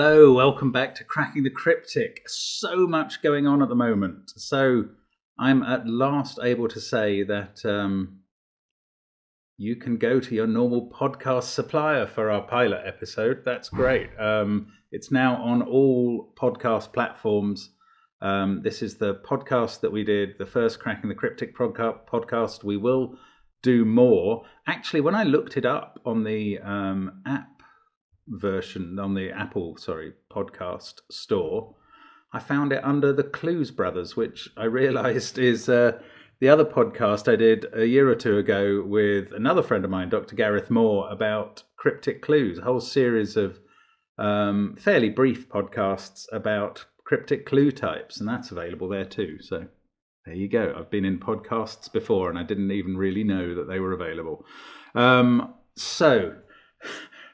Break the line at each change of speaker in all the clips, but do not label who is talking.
Hello, welcome back to Cracking the Cryptic. So much going on at the moment. So I'm at last able to say that you can go to your normal podcast supplier for our pilot episode. That's great. It's now on all podcast platforms. This is the podcast that we did, the first Cracking the Cryptic podcast. We will do more. Actually, when I looked it up on the app version, on the Apple podcast store, I found it under the Clues Brothers, which I realized is the other podcast I did a year or two ago with another friend of mine, Dr. Gareth Moore, about cryptic clues, a whole series of fairly brief podcasts about cryptic clue types, and that's available there too. So there you go. I've been in podcasts before and I didn't even really know that they were available. So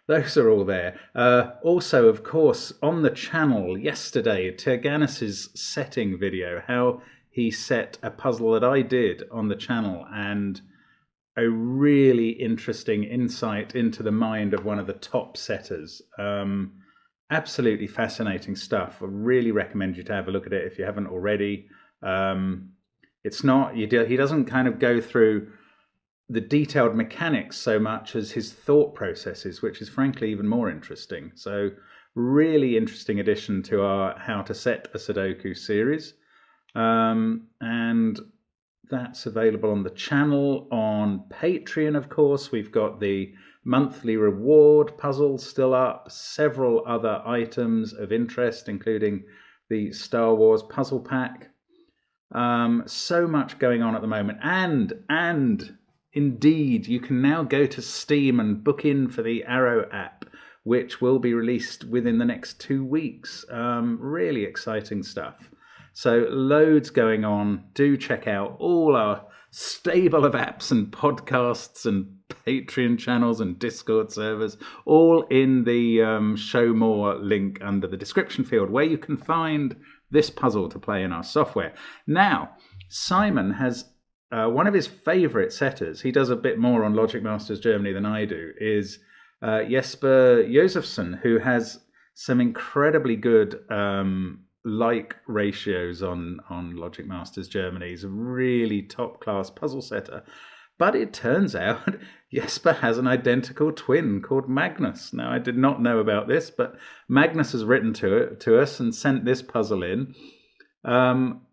those are all there. Also, of course, on the channel yesterday, Terganis's setting video, how he set a puzzle that I did on the channel, and a really interesting insight into the mind of one of the top setters. Absolutely fascinating stuff. I really recommend you to have a look at it if you haven't already. It's not, he doesn't kind of go through the detailed mechanics so much as his thought processes, which is frankly even more interesting. So really interesting addition to our How to Set a Sudoku series. And that's available on the channel. On Patreon, of course, we've got the monthly reward puzzles still up, several other items of interest, including the Star Wars puzzle pack. So much going on at the moment. And indeed, you can now go to Steam and book in for the Arrow app, which will be released within the next 2 weeks. Really exciting stuff. So loads going on. Do check out all our stable of apps and podcasts and Patreon channels and Discord servers, all in the show more link under the description field, where you can find this puzzle to play in our software. Now, Simon has one of his favourite setters. He does a bit more on Logic Masters Germany than I do, is Jesper Josefsson, who has some incredibly good like ratios on Logic Masters Germany. He's a really top-class puzzle setter. But it turns out Jesper has an identical twin called Magnus. Now, I did not know about this, but Magnus has written to us and sent this puzzle in.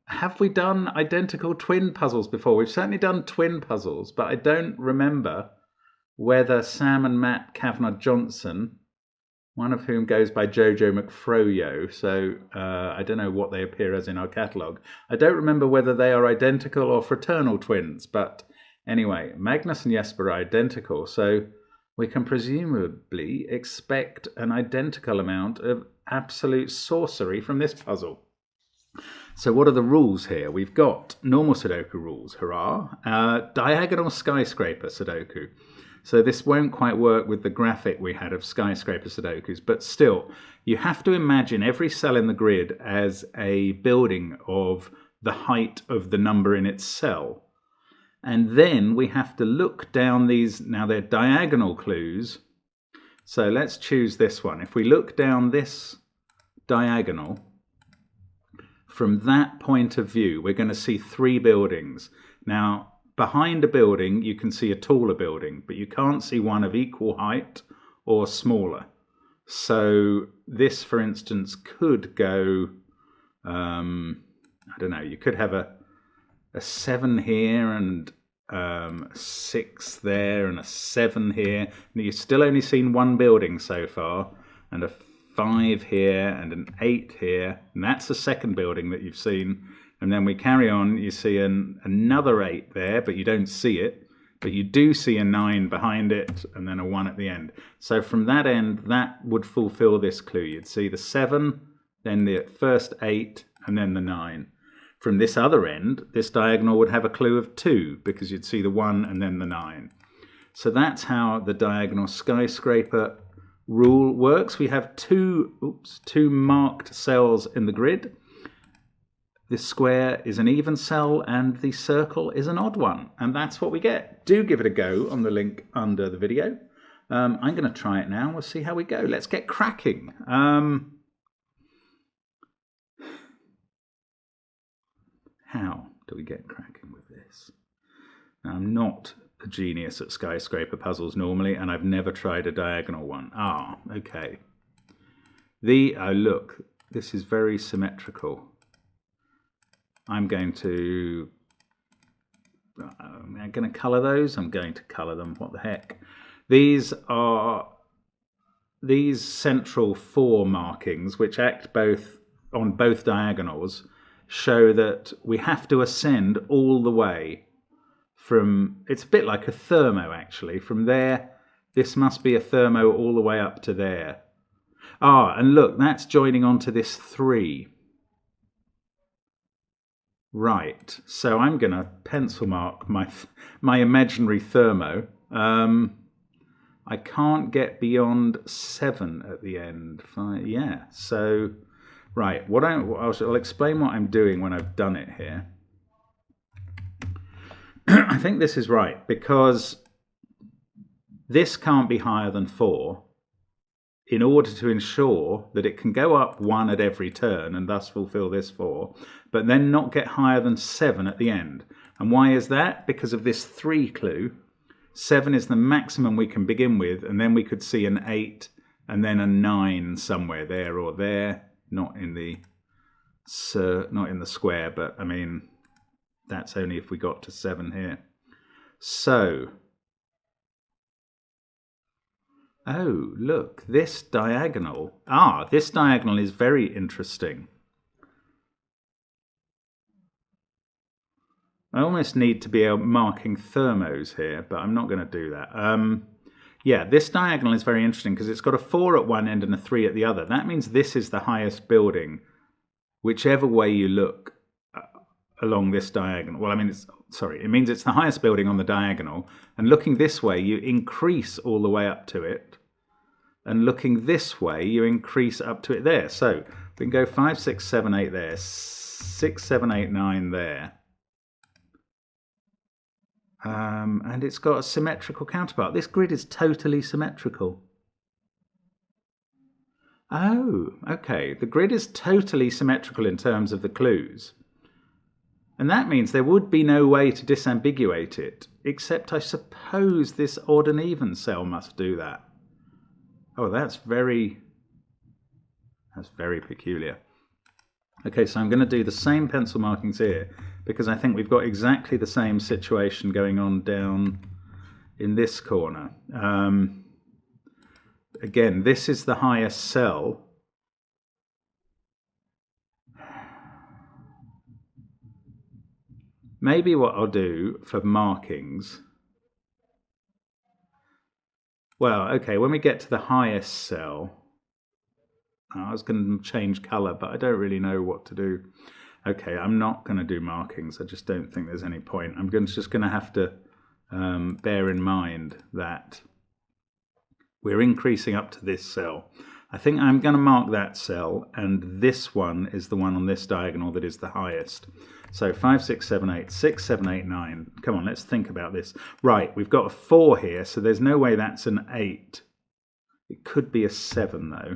Have we done identical twin puzzles before? We've certainly done twin puzzles, but I don't remember whether Sam and Matt Kavanagh Johnson, one of whom goes by Jojo McFroyo, so I don't know what they appear as in our catalogue. I don't remember whether they are identical or fraternal twins, but anyway, Magnus and Jesper are identical, so we can presumably expect an identical amount of absolute sorcery from this puzzle. So what are the rules here? We've got normal Sudoku rules, hurrah. Diagonal skyscraper Sudoku. So this won't quite work with the graphic we had of skyscraper Sudokus, but still, you have to imagine every cell in the grid as a building of the height of the number in its cell. And then we have to look down these, now they're diagonal clues. So let's choose this one. If we look down this diagonal, from that point of view, we're going to see 3 buildings. Now, behind a building, you can see a taller building, but you can't see one of equal height or smaller. So this, for instance, could go, I don't know, you could have a 7 here and 6 there and a 7 here. And you've still only seen one building so far, and a 5 here and an 8 here, and that's the second building that you've seen. And then we carry on, you see another 8 there, but you don't see it, but you do see a 9 behind it, and then a 1 at the end. So from that end, that would fulfill this clue. You'd see the 7, then the first 8, and then the 9. From this other end, this diagonal would have a clue of 2, because you'd see the 1 and then the 9. So that's how the diagonal skyscraper rule works. We have two marked cells in the grid. This square is an even cell and the circle is an odd one. And that's what we get. Do give it a go on the link under the video. I'm going to try it now. We'll see how we go. Let's get cracking. How do we get cracking with this? Now, I'm not a genius at skyscraper puzzles normally, and I've never tried a diagonal one. Ah, okay. Oh look, this is very symmetrical. I'm going to colour those. I'm going to colour them. What the heck? These are these central 4 markings, which act on both diagonals, show that we have to ascend all the way from, it's a bit like a thermo actually, from there, this must be a thermo all the way up to there. Ah, and look, that's joining onto this 3. Right, so I'm going to pencil mark my imaginary thermo. I can't get beyond 7 at the end. 5, yeah, so, right, I'll explain what I'm doing when I've done it here. I think this is right, because this can't be higher than 4 in order to ensure that it can go up 1 at every turn and thus fulfill this 4, but then not get higher than 7 at the end. And why is that? Because of this 3 clue. 7 is the maximum we can begin with, and then we could see an 8 and then a 9 somewhere there or there, not in the square, but I mean that's only if we got to 7 here. So, oh look, this diagonal. This diagonal is very interesting. I almost need to be marking thermos here, but I'm not going to do that. Yeah, this diagonal is very interesting because it's got a 4 at one end and a 3 at the other. That means this is the highest building, whichever way you look along this diagonal. Well, I mean, it means it's the highest building on the diagonal. And looking this way, you increase all the way up to it. And looking this way, you increase up to it there. So we can go 5, 6, 7, 8 there, 6, 7, 8, 9 there. And it's got a symmetrical counterpart. This grid is totally symmetrical. Oh, okay. The grid is totally symmetrical in terms of the clues. And that means there would be no way to disambiguate it, except I suppose this odd and even cell must do that. Oh, that's very peculiar. Okay, so I'm going to do the same pencil markings here, because I think we've got exactly the same situation going on down in this corner. Again, this is the highest cell. Maybe what I'll do for markings, well, okay, when we get to the highest cell, I was going to change colour, but I don't really know what to do. Okay, I'm not going to do markings. I just don't think there's any point. I'm just going to have to bear in mind that we're increasing up to this cell. I think I'm going to mark that cell, and this one is the one on this diagonal that is the highest. So 5, 6, 7, 8, 6, 7, 8, 9. Come on, let's think about this. Right, we've got a 4 here, so there's no way that's an 8. It could be a 7, though.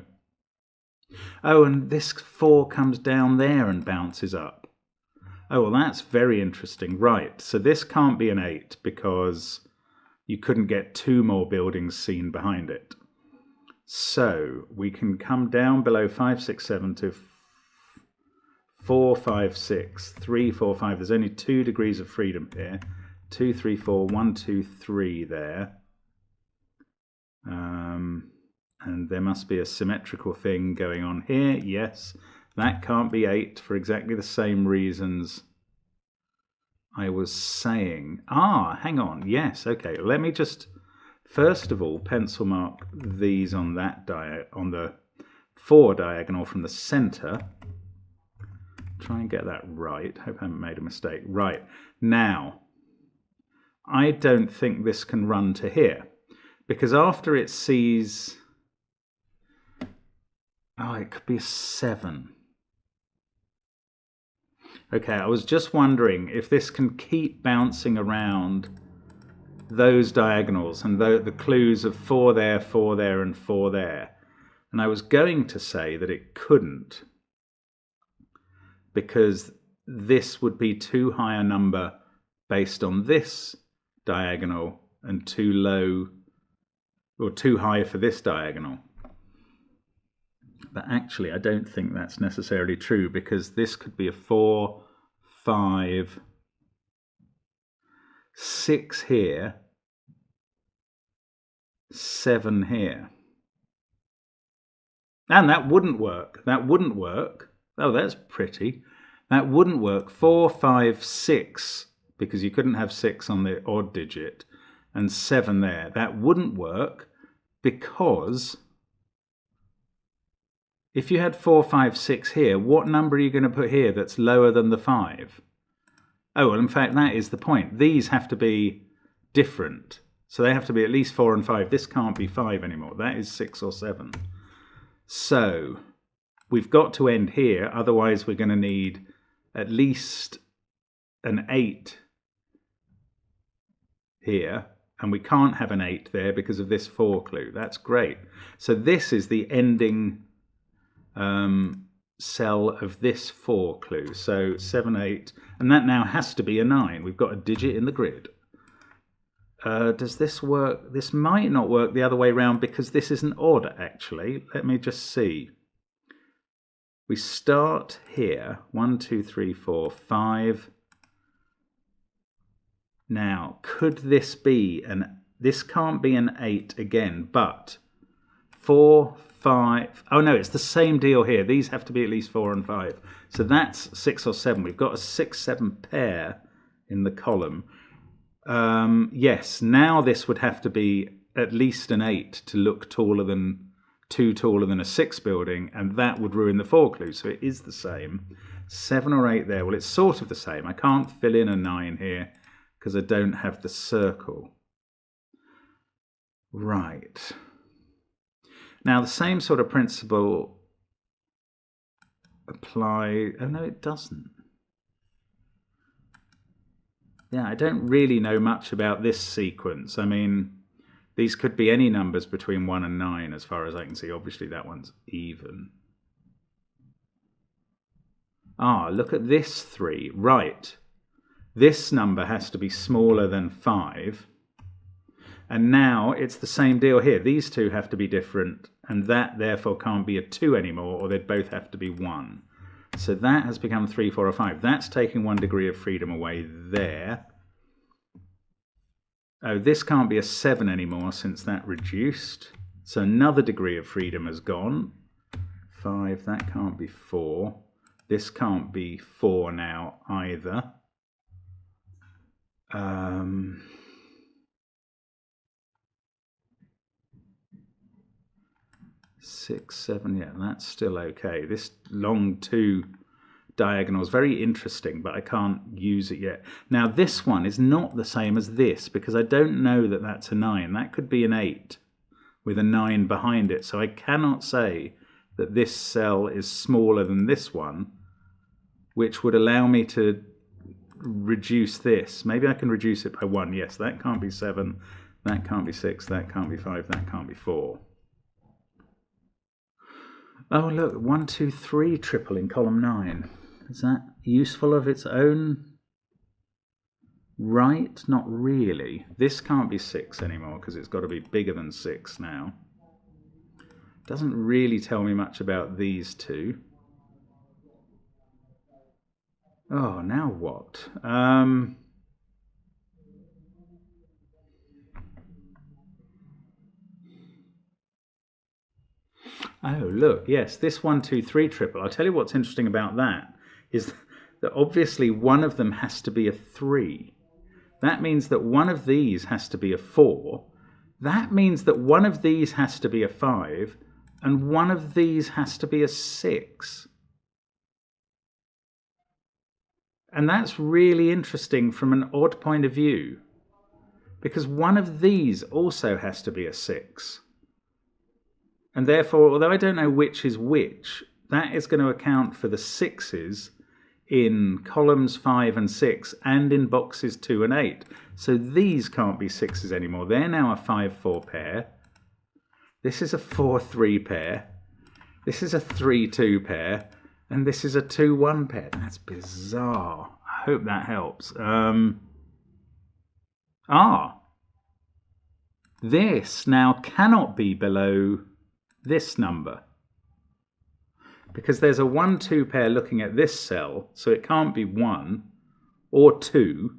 Oh, and this 4 comes down there and bounces up. Oh, well, that's very interesting. Right, so this can't be an 8 because you couldn't get 2 more buildings seen behind it. So we can come down below 5, 6, 7 to 4, 5, 6, 3, 4, 5. There's only 2 degrees of freedom here. 2, 3, 4, 1, 2, 3 there. And there must be a symmetrical thing going on here. Yes, that can't be 8 for exactly the same reasons I was saying. Hang on. Yes, okay. Let me just first of all pencil mark these on that on the 4 diagonal from the center. Try and get that right. Hope I haven't made a mistake. Right. Now, I don't think this can run to here, because after it sees... it could be a 7. Okay, I was just wondering if this can keep bouncing around those diagonals and the clues of 4 there, 4 there, and 4 there. And I was going to say that it couldn't, because this would be too high a number based on this diagonal and too low or too high for this diagonal. But actually, I don't think that's necessarily true, because this could be a 4, 5, 6 here, 7 here. And that wouldn't work. That wouldn't work. Oh, that's pretty. That wouldn't work. 4, 5, 6, because you couldn't have 6 on the odd digit, and 7 there. That wouldn't work, because if you had 4, 5, 6 here, what number are you going to put here that's lower than the 5? Oh, well, in fact, that is the point. These have to be different. So they have to be at least 4 and 5. This can't be 5 anymore. That is 6 or 7. So we've got to end here. Otherwise, we're going to need at least an 8 here. And we can't have an 8 there because of this 4 clue. That's great. So this is the ending cell of this 4 clue. So 7, 8, and that now has to be a 9. We've got a digit in the grid. Does this work? This might not work the other way around, because this isn't order, actually. Let me just see. We start here. 1, 2, 3, 4, 5. Now, could this be this can't be an 8 again, but 4, 5. Oh no, it's the same deal here. These have to be at least 4 and 5. So that's 6 or 7. We've got a 6, 7 pair in the column. Yes, now this would have to be at least an 8 to look taller than a 6 building, and that would ruin the 4 clue. So it is the same. 7 or 8 there. Well, it's sort of the same. I can't fill in a 9 here because I don't have the circle. Right. Now the same sort of principle apply. Oh no, it doesn't. Yeah, I don't really know much about this sequence. I mean, these could be any numbers between 1 and 9 as far as I can see. Obviously that one's even. Ah, look at this 3. Right. This number has to be smaller than 5. And now it's the same deal here. These two have to be different, and that therefore can't be a 2 anymore, or they'd both have to be 1. So that has become 3, 4, or 5. That's taking 1 degree of freedom away there. Oh, this can't be a 7 anymore since that reduced. So another degree of freedom has gone. 5, that can't be 4. This can't be 4 now either. 6, 7, yeah, that's still okay. This long 2 diagonal is very interesting, but I can't use it yet. Now this one is not the same as this, because I don't know that that's a 9. That could be an 8 with a 9 behind it. So I cannot say that this cell is smaller than this one, which would allow me to reduce this. Maybe I can reduce it by 1. Yes, that can't be 7. That can't be 6. That can't be 5. That can't be 4. Oh, look, 1, 2, 3 triple in column 9. Is that useful of its own right? Not really. This can't be 6 anymore because it's got to be bigger than 6 now. Doesn't really tell me much about these two. Oh, now what? Oh, look, yes, this 1, 2, 3 triple. I'll tell you what's interesting about that is that obviously one of them has to be a 3. That means that one of these has to be a 4. That means that one of these has to be a 5, and one of these has to be a 6. And that's really interesting from an odd point of view, because one of these also has to be a 6. And therefore, although I don't know which is which, that is going to account for the 6s in columns 5 and 6 and in boxes 2 and 8. So these can't be 6s anymore. They're now a 5-4 pair. This is a 4-3 pair. This is a 3-2 pair. And this is a 2-1 pair. That's bizarre. I hope that helps. This now cannot be below this number, because there's a 1-2 pair looking at this cell, so it can't be 1 or 2,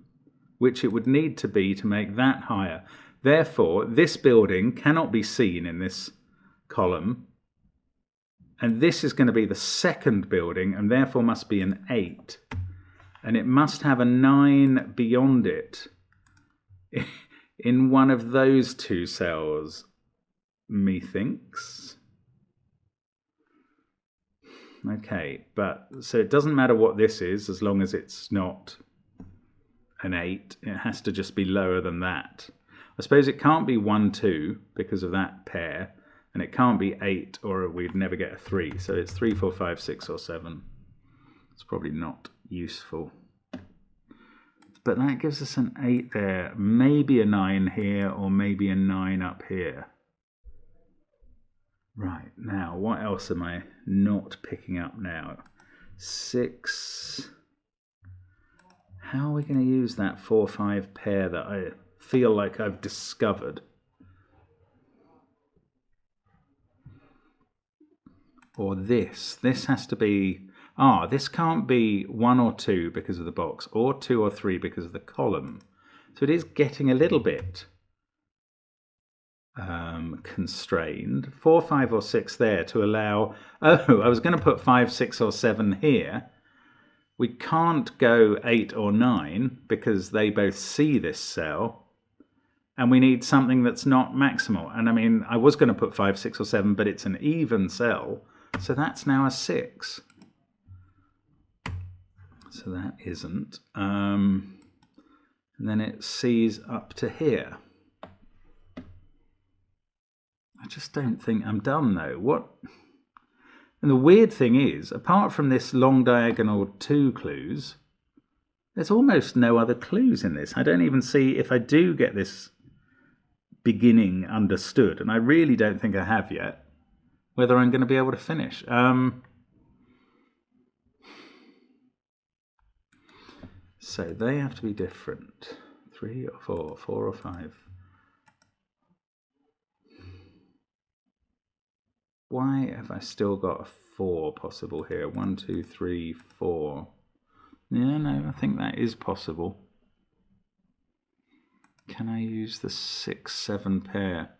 which it would need to be to make that higher. Therefore, this building cannot be seen in this column, and this is going to be the second building, and therefore must be an 8. And it must have a 9 beyond it in one of those 2 cells, methinks. Okay, but so it doesn't matter what this is as long as it's not an 8. It has to just be lower than that. I suppose it can't be 1, 2 because of that pair, and it can't be 8 or we'd never get a 3. So it's 3, 4, 5, 6 or 7. It's probably not useful. But that gives us an 8 there, maybe a 9 here, or maybe a 9 up here. Right, now, what else am I not picking up now? 6. How are we going to use that 4, 5 pair that I feel like I've discovered? Or this. This has to be... this can't be 1 or 2 because of the box, or 2 or 3 because of the column. So it is getting a little bit constrained. 4, 5 or 6 there to allow... Oh, I was going to put 5, 6 or 7 here. We can't go 8 or 9 because they both see this cell. And we need something that's not maximal. And I mean, I was going to put 5, 6 or 7, but it's an even cell. So that's now a 6. So that isn't. And then it sees up to here. I just don't think I'm done though. What? And the weird thing is, apart from this long diagonal 2 clues, there's almost no other clues in this. I don't even see if I do get this beginning understood, and I really don't think I have yet, whether I'm going to be able to finish. So they have to be different. 3 or 4, 4 or 5. Why have I still got a 4 possible here? 1, 2, 3, 4. Yeah, no, I think that is possible. Can I use the 6, 7 pair?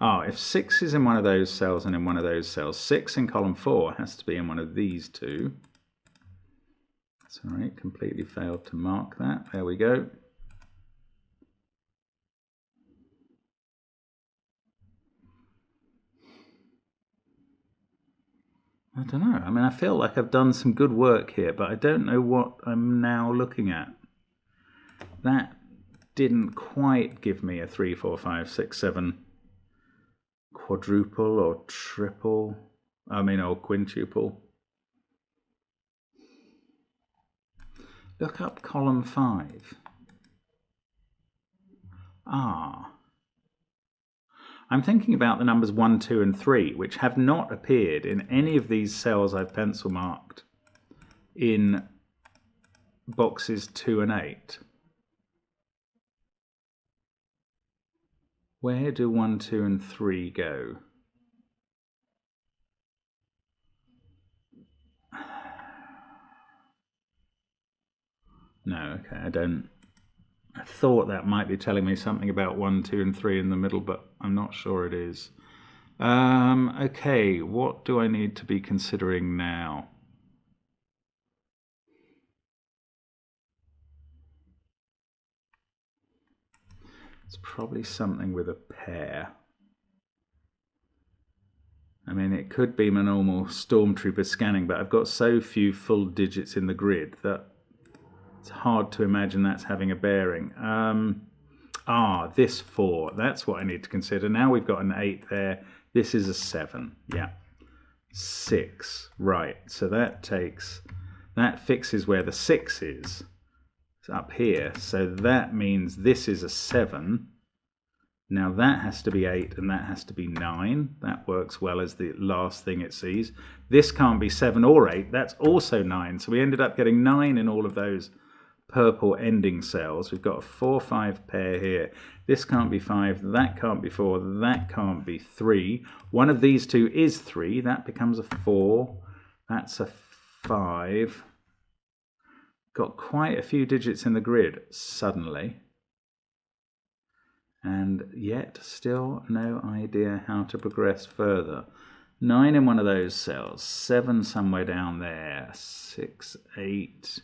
If 6 is in one of those cells and in one of those cells, 6 in column 4 has to be in one of these 2. That's all right, completely failed to mark that. There we go. I don't know. I mean, I feel like I've done some good work here, but I don't know what I'm now looking at. That didn't quite give me a 3, 4, 5, 6, 7 quadruple or triple. Or quintuple. Look up column 5. I'm thinking about the numbers 1, 2 and 3, which have not appeared in any of these cells I've pencil marked in boxes 2 and 8. Where do 1, 2 and 3 go? No, okay, I don't. I thought that might be telling me something about 1, 2 and 3 in the middle, but I'm not sure it is. Okay, what do I need to be considering now? It's probably something with a pair. I mean, it could be my normal stormtrooper scanning, but I've got so few full digits in the grid that it's hard to imagine that's having a bearing. This 4, that's what I need to consider. Now we've got an 8 there. This is a 7, yeah. 6, right. So that fixes where the 6 is. It's up here. So that means this is a 7. Now that has to be 8 and that has to be 9. That works well as the last thing it sees. This can't be 7 or 8. That's also 9. So we ended up getting 9 in all of those purple ending cells. We've got a 4-5 pair here. This can't be 5. That can't be 4. That can't be 3. One of these two is 3. That becomes a 4. That's a 5. Got quite a few digits in the grid suddenly. And yet still no idea how to progress further. 9 in one of those cells, 7 somewhere down there, 6, 8.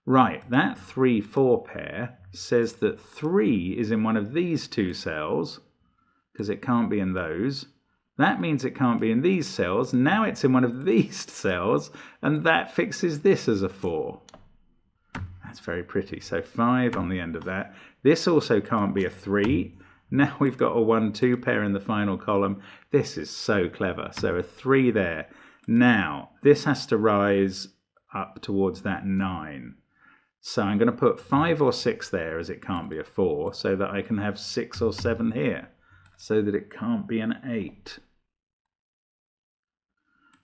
Right, that 3-4 pair says that 3 is in one of these two cells, because it can't be in those. That means it can't be in these cells. Now it's in one of these cells, and that fixes this as a 4. That's very pretty. So 5 on the end of that. This also can't be a 3. Now we've got a 1-2 pair in the final column. This is so clever. So a 3 there. Now this has to rise up towards that 9. So I'm going to put 5 or 6 there, as it can't be a 4, so that I can have 6 or 7 here, so that it can't be an 8.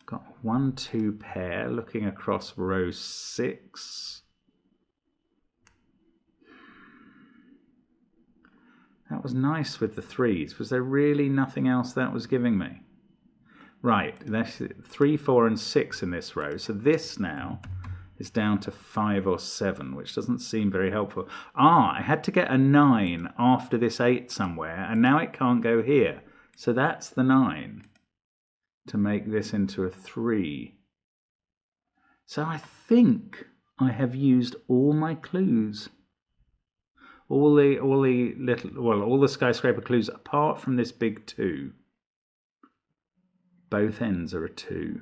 Got 1-2 pair looking across row 6. That was nice with the 3s. Was there really nothing else that was giving me? Right, that's 3, 4 and 6 in this row. So this now is down to 5 or 7, which doesn't seem very helpful. I had to get a 9 after this 8 somewhere, and now it can't go here. So that's the 9 to make this into a 3. So I think I have used all my clues. All the skyscraper clues apart from this big 2. Both ends are a 2.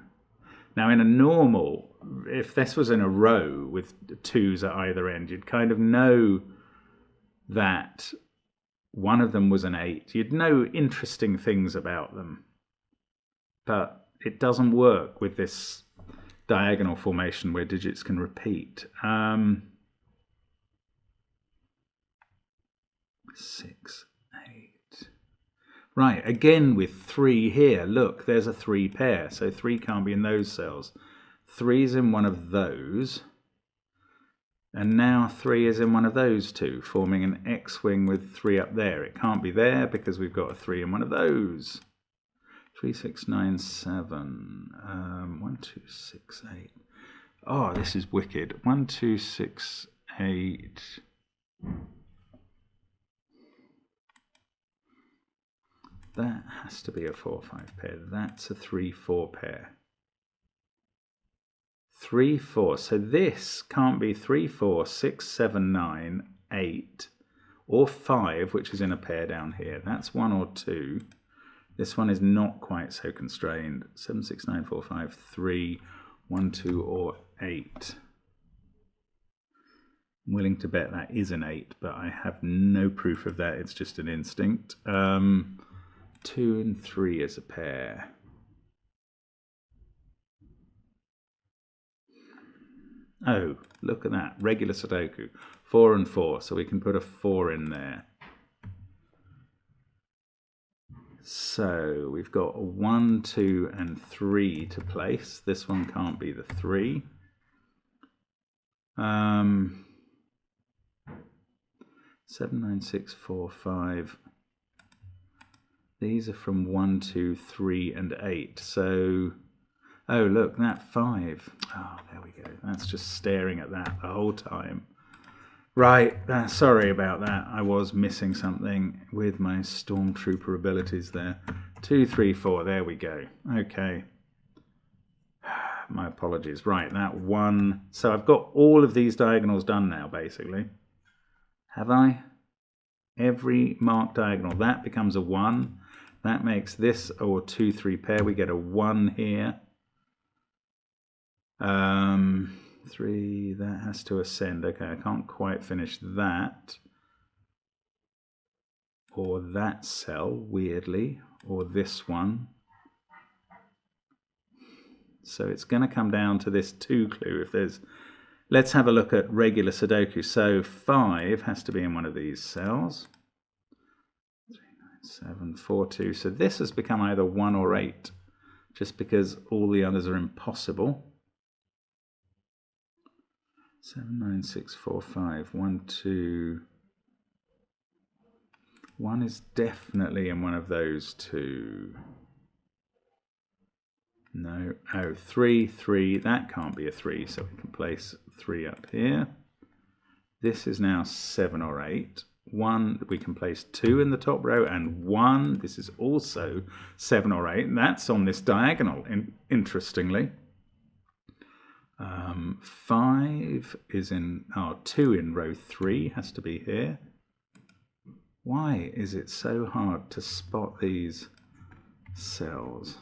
Now in a normal, if this was in a row with 2s at either end, you'd kind of know that one of them was an 8. You'd know interesting things about them. But it doesn't work with this diagonal formation where digits can repeat. 6, 8. Right, again with 3 here. Look, there's a 3 pair, so 3 can't be in those cells. 3 is in one of those, and now 3 is in one of those two, forming an X-wing with 3 up there. It can't be there because we've got a 3 in one of those. 3, 6, 9, 7. 1, 2, 6, 8. Oh, this is wicked. 1, 2, 6, 8. That has to be a 4, 5 pair. That's a 3, 4 pair. 3, 4. So this can't be 3, 4, 6, 7, 9, 8, or 5, which is in a pair down here. That's 1 or 2. This one is not quite so constrained. 7, 6, 9, 4, 5, 3, 1, 2, or 8. I'm willing to bet that is an 8, but I have no proof of that. It's just an instinct. 2 and 3 as a pair. Oh, look at that. Regular Sudoku. 4 and 4. So we can put a 4 in there. So we've got a 1, 2, and 3 to place. This one can't be the 3. 7, 9, 6, 4, 5. These are from 1, 2, 3, and 8. So, oh, look, that 5. Oh, there we go. That's just staring at that the whole time. Right, sorry about that. I was missing something with my stormtrooper abilities there. 2, 3, 4. There we go. Okay. My apologies. Right, that 1. So I've got all of these diagonals done now, basically. Have I? Every marked diagonal. That becomes a 1. That makes this or 2, 3 pair. We get a 1 here. 3, that has to ascend. Okay, I can't quite finish that. Or that cell, weirdly. Or this one. So it's going to come down to this 2 clue. If there's, let's have a look at regular Sudoku. So 5 has to be in one of these cells. 7, 4, 2. So this has become either 1 or 8, just because all the others are impossible. 7, 9, 6, 4, 5, 1, 2. 1 is definitely in one of those two. No. Oh, 3, 3. That can't be a 3, so we can place 3 up here. This is now 7 or 8. 1, we can place 2 in the top row, and 1, this is also 7 or 8, and that's on this diagonal, interestingly. 5 is in, 2 in row 3 has to be here. Why is it so hard to spot these cells?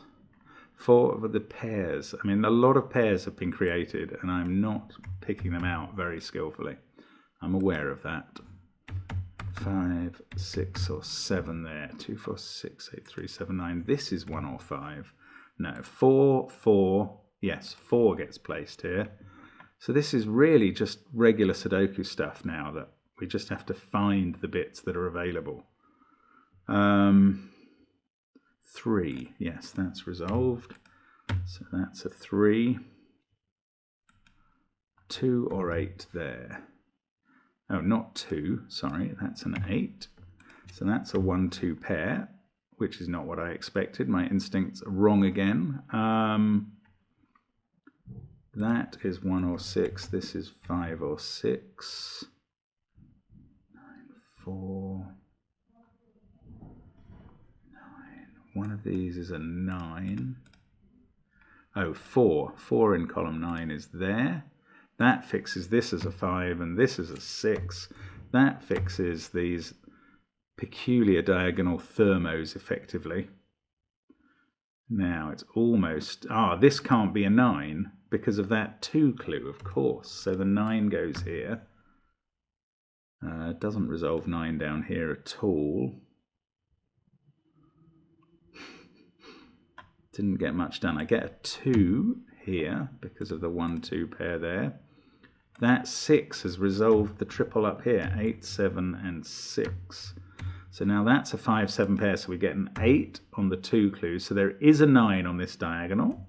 For the pairs, I mean, a lot of pairs have been created, and I'm not picking them out very skillfully. I'm aware of that. 5, 6, or 7 there. 2, 4, 6, 8, 3, 7, 9. This is 1 or 5. No, 4, 4. Yes, 4 gets placed here. So this is really just regular Sudoku stuff now, that we just have to find the bits that are available. 3, yes, that's resolved. So that's a 3. 2 or 8 there. Oh, not 2, sorry, that's an 8. So that's a 1-2 pair, which is not what I expected. My instincts are wrong again. That is 1 or 6. This is 5 or 6. 9, 4. 9. One of these is a 9. Oh, 4. 4 in column 9 is there. That fixes this as a 5 and this as a 6. That fixes these peculiar diagonal thermos effectively. Now it's almost, this can't be a 9 because of that 2 clue, of course. So the 9 goes here. It doesn't resolve 9 down here at all. Didn't get much done. I get a 2 here because of the 1-2 pair there. That 6 has resolved the triple up here, 8, 7, and 6. So now that's a 5-7 pair, so we get an 8 on the 2 clues. So there is a 9 on this diagonal,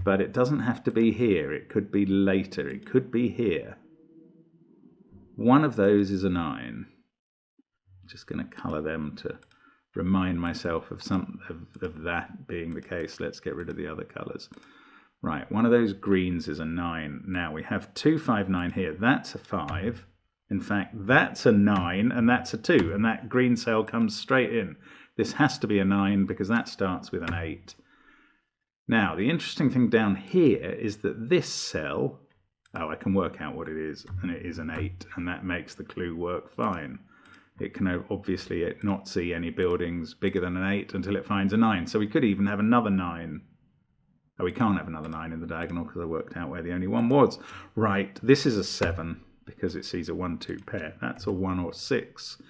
but it doesn't have to be here. It could be later. It could be here. One of those is a 9. Just going to colour them to remind myself of of that being the case. Let's get rid of the other colours. Right, one of those greens is a 9. Now we have 2, 5, 9 here. That's a 5. In fact, that's a 9 and that's a 2. And that green cell comes straight in. This has to be a 9 because that starts with an 8. Now, the interesting thing down here is that this cell, I can work out what it is, and it is an 8. And that makes the clue work fine. It can obviously not see any buildings bigger than an 8 until it finds a 9. So we could even have another 9. Oh, we can't have another 9 in the diagonal because I worked out where the only one was. Right, this is a 7 because it sees a 1-2 pair. That's a 1 or 6.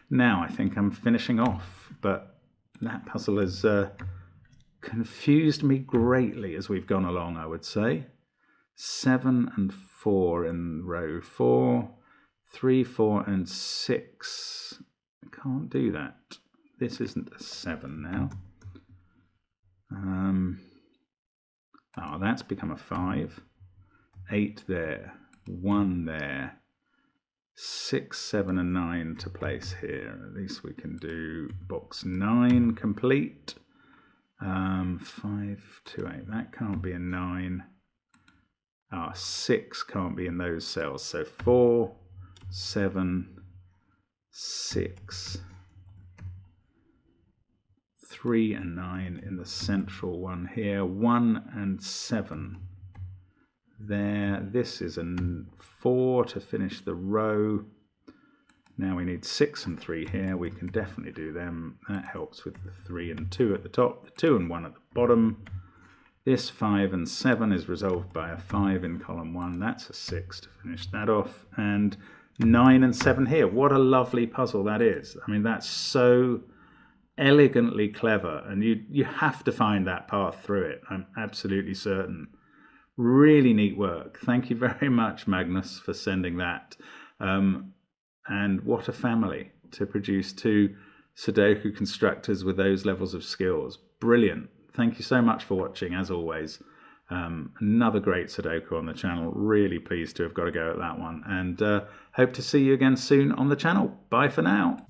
Now I think I'm finishing off, but that puzzle has confused me greatly as we've gone along, I would say. 7 and 4 in row 4. 3, 4, and 6. I can't do that. This isn't a 7 now. That's become a 5. 8 there. 1 there. 6, 7, and 9 to place here. At least we can do box 9 complete. 5, 2, 8. That can't be a 9. 6 can't be in those cells. So 4, 7, 6, 3 and 9 in the central one here, 1 and 7 there. This is a 4 to finish the row. Now we need 6 and 3 here. We can definitely do them. That helps with the 3 and 2 at the top, the 2 and 1 at the bottom. This 5 and 7 is resolved by a 5 in column 1. That's a 6 to finish that off. And 9 and 7 here. What a lovely puzzle that is. I mean, that's so elegantly clever, and you have to find that path through it. I'm absolutely certain. Really neat work. Thank you very much, Magnus, for sending that. And what a family to produce 2 Sudoku constructors with those levels of skills. Brilliant. Thank you so much for watching, as always. Another great Sudoku on the channel. Really pleased to have got a go at that one. And hope to see you again soon on the channel. Bye for now.